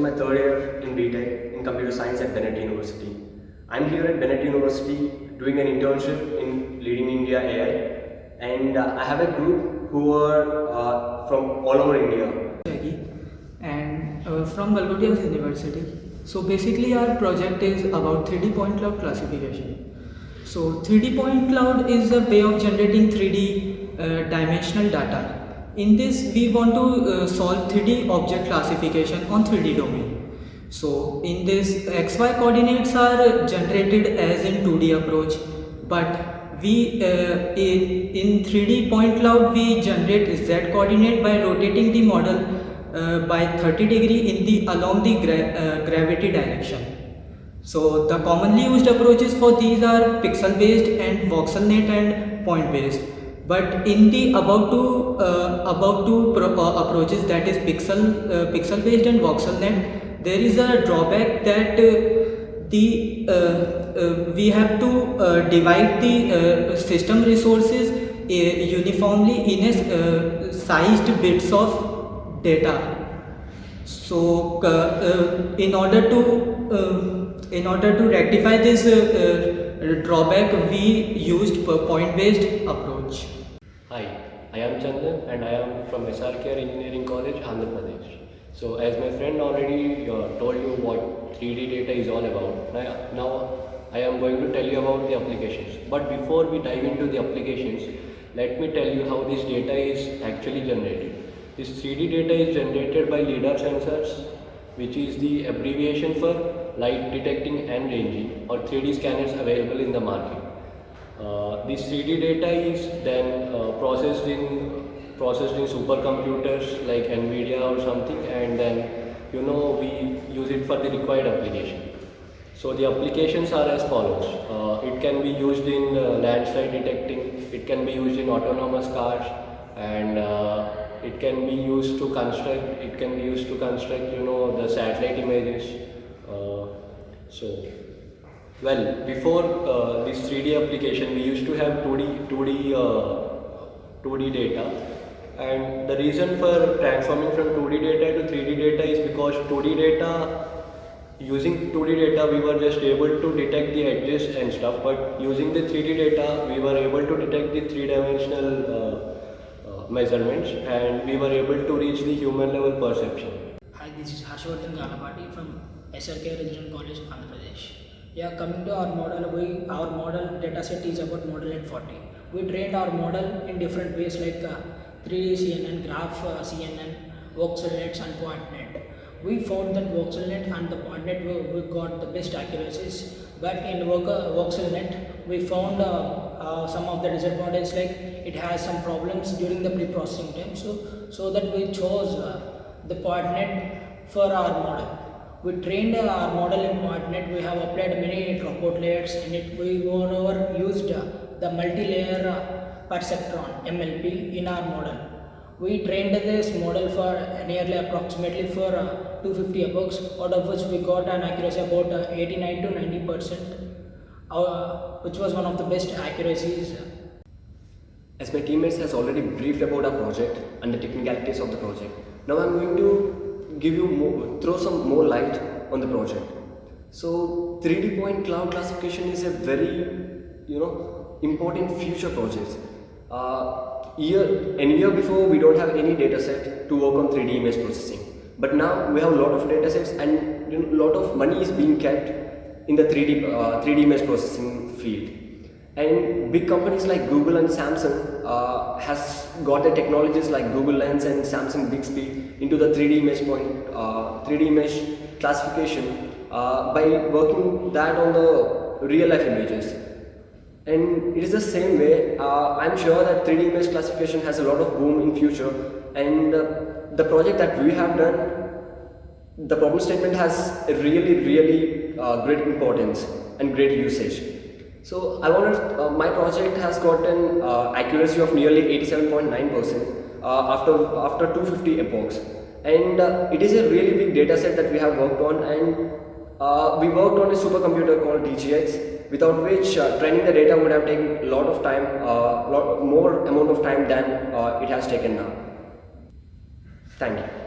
my third year in BTech in Computer Science at Bennett University. I'm here at Bennett University doing an internship in Leading India AI, and I have a group who are from all over India. And from Bennett University. So basically our project is about 3D point cloud classification. So 3D point cloud is a way of generating 3D dimensional data. In this we want to solve 3D object classification on 3D domain. So in this XY coordinates are generated as in 2D approach, but we in 3D point cloud we generate Z coordinate by rotating the model by 30 degree in the along the gravity direction. So the commonly used approaches for these are pixel based and VoxelNet and point based. But in the above two approaches, that is pixel based and VoxelNet, there is a drawback that we have to divide the system resources uniformly in a sized bits of data. So in order to rectify this drawback, we used point based approach. Hi, I am Chandan and I am from SRK Engineering College, Andhra Pradesh. So as my friend already told you what 3D data is all about, now I am going to tell you about the applications. But before we dive into the applications, let me tell you how this data is actually generated. This 3D data is generated by LiDAR sensors, which is the abbreviation for light detecting and ranging, or 3D scanners available in the market. This 3D data is then processed in supercomputers like NVIDIA or something, and then we use it for the required application. So the applications are as follows. It can be used in landslide detecting, it can be used in autonomous cars, and it can be used to construct the satellite images. Before this 3D application, we used to have 2D data, and the reason for transforming from 2D data to 3D data is because using 2D data we were just able to detect the edges and stuff, but using the 3D data we were able to detect the three-dimensional measurements, and we were able to reach the human level perception. Hi, this is Harshvardhan Galapati from SRK Regional College, Andhra Pradesh. Yeah, coming to our model, our model dataset is about model at 40. We trained our model in different ways like 3D CNN, graph CNN, VoxelNet and PointNet. We found that VoxelNet and the PointNet we got the best accuracies, but in VoxelNet we found some of the disadvantages, like it has some problems during the pre-processing time. So that we chose the PointNet for our model. We trained our model in PointNet. We have applied many dropout layers in it. We moreover used the multi-layer perceptron (MLP) in our model. We trained this model for nearly approximately for 250 epochs, out of which we got an accuracy about 89 to 90%, which was one of the best accuracies. As my teammates has already briefed about our project and the technicalities of the project, now I'm going to throw some more light on the project. So 3D point cloud classification is a very important future project. A year before we don't have any data set to work on 3D image processing, but now we have a lot of data sets, and a lot of money is being kept in the 3D image processing field. And big companies like Google and Samsung has got the technologies like Google Lens and Samsung Bixby into the 3D image classification by working that on the real life images. And it is the same way. I'm sure that 3D image classification has a lot of boom in future, and the project that we have done, the problem statement has a really great importance and great usage. So my project has got an accuracy of nearly 87.9% after 250 epochs, and it is a really big data set that we have worked on, and we worked on a supercomputer called DGX, without which training the data would have taken a lot of time, lot more amount of time than it has taken now. Thank you.